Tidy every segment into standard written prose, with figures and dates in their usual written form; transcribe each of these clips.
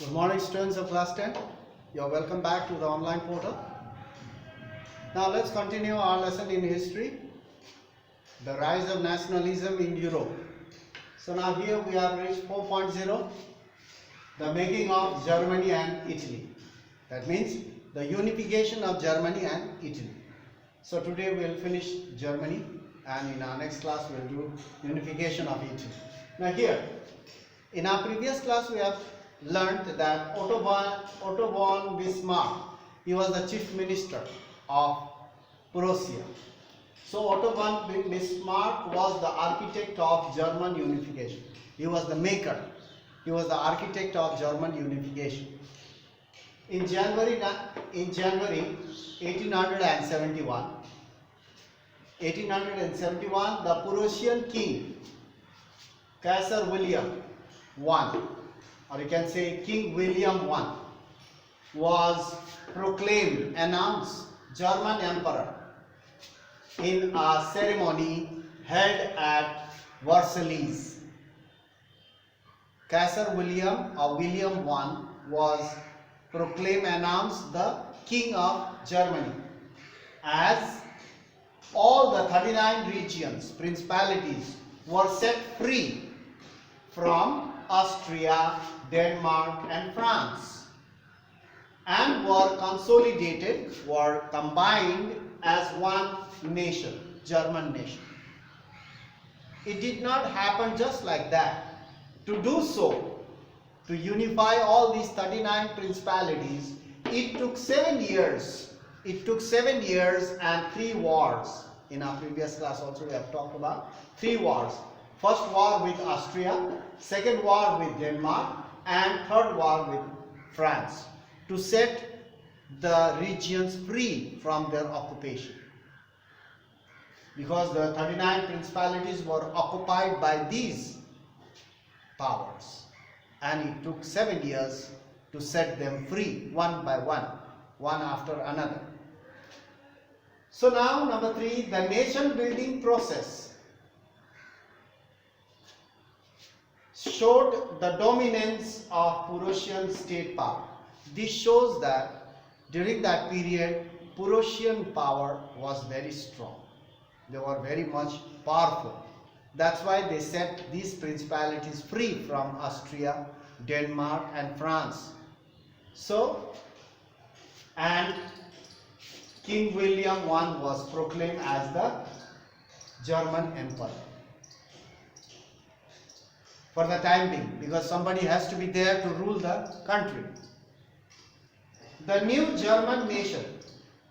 Good morning, students of class 10. You're welcome back to the online portal. Now let's continue our lesson in history, the rise of nationalism in Europe. So now here we have reached 4.0, the making of Germany and Italy. That means the unification of Germany and Italy. So today we will finish Germany, and in our next class we will do unification of Italy. Now here, in our previous class we have learned that Otto von Bismarck, he was the chief minister of Prussia. So Otto von Bismarck was the architect of German unification. He was the maker. He was the architect of German unification. In January 1871, the Prussian king Kaiser William I, or you can say King William I, was proclaimed, announced German emperor in a ceremony held at Versailles. Kaiser William or William I was proclaimed, announced the king of Germany, as all the 39 regions, principalities were set free from Austria, Denmark and France, and were consolidated, were combined as one nation, German nation. It did not happen just like that. To do so, to unify all these 39 principalities, it took 7 years. It took 7 years and 3 wars. In our previous class also we have talked about 3 wars. First war with Austria, second war with Denmark, and third war with France, to set the regions free from their occupation. Because the 39 principalities were occupied by these powers, and it took 7 years to set them free one by one, one after another. So now number 3, the nation building process showed the dominance of Prussian state power. This shows that during that period Prussian power was very strong. They were very much powerful. That's why they set these principalities free from Austria, Denmark and France. So, and King William I was proclaimed as the German emperor for the time being, because somebody has to be there to rule the country. The new German nation,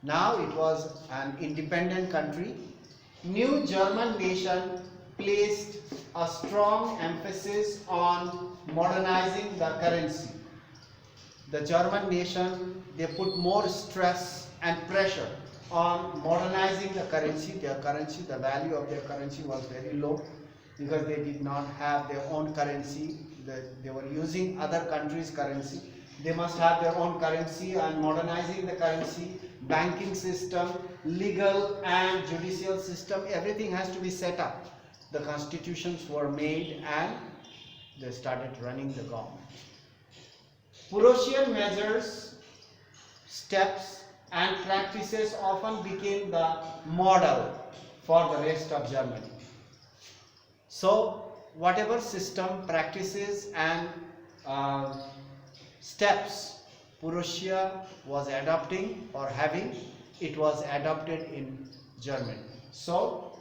now it was an independent country. New German nation placed a strong emphasis on modernizing the currency. The German nation, they put more stress and pressure on modernizing the currency. Their currency, the value of their currency was very low, because they did not have their own currency. They were using other countries' currency. They must have their own currency, and modernizing the currency, banking system, legal and judicial system, everything has to be set up. The constitutions were made and they started running the government. Prussian measures, steps and practices often became the model for the rest of Germany. So whatever system, practices and steps Prussia was adopting or having, it was adopted in Germany. So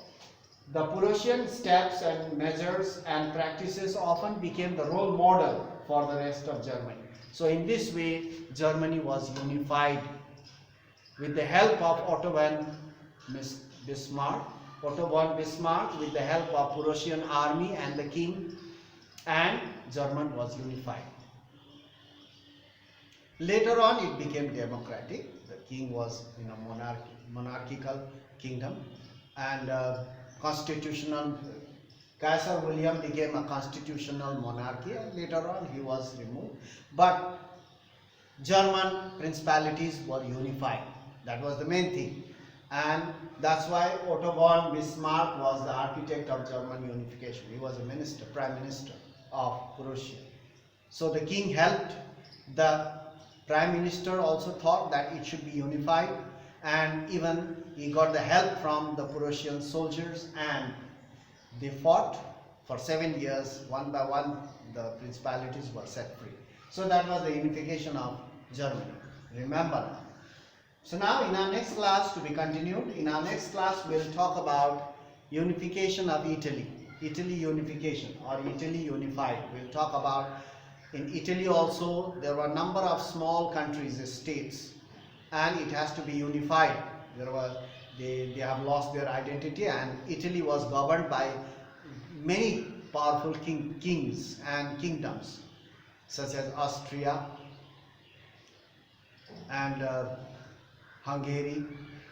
the Prussian steps and measures and practices often became the role model for the rest of Germany. So in this way Germany was unified with the help of Otto von Bismarck. Otto von Bismarck, with the help of Prussian army and the king, and German was unified. Later on it became democratic. The king was in a monarchical kingdom, and constitutional. Kaiser William became a constitutional monarchy, and later on he was removed. But German principalities were unified. That was the main thing. And that's why Otto von Bismarck was the architect of German unification. He was a minister, prime minister of Prussia. So the king helped The Prime Minister also thought that it should be unified, and even he got the help from the Prussian soldiers, and they fought for 7 years. One by one, the principalities were set free. So that was the unification of Germany. Remember now. So now in our next class, to be continued, in our next class we'll talk about unification of Italy. Italy unification or Italy unified. We'll talk about in Italy also there were a number of small countries, states, and it has to be unified. They have lost their identity, and Italy was governed by many powerful kings and kingdoms such as Austria and Hungary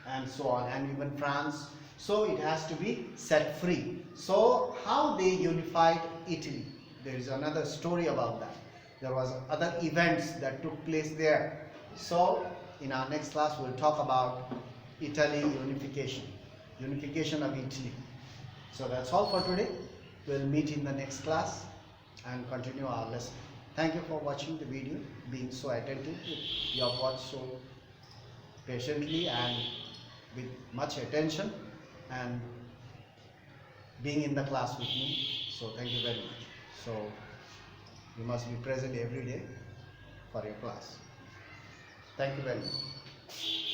and so on, and even France. So it has to be set free. So how they unified Italy? There is another story about that. There was other events that took place there. So in our next class we'll talk about Italy unification of Italy. So that's all for today. We'll meet in the next class and continue our lesson. Thank you for watching the video, being so attentive. You have watched so patiently and with much attention and being in the class with me. So thank you very much. So you must be present every day for your class. Thank you very much.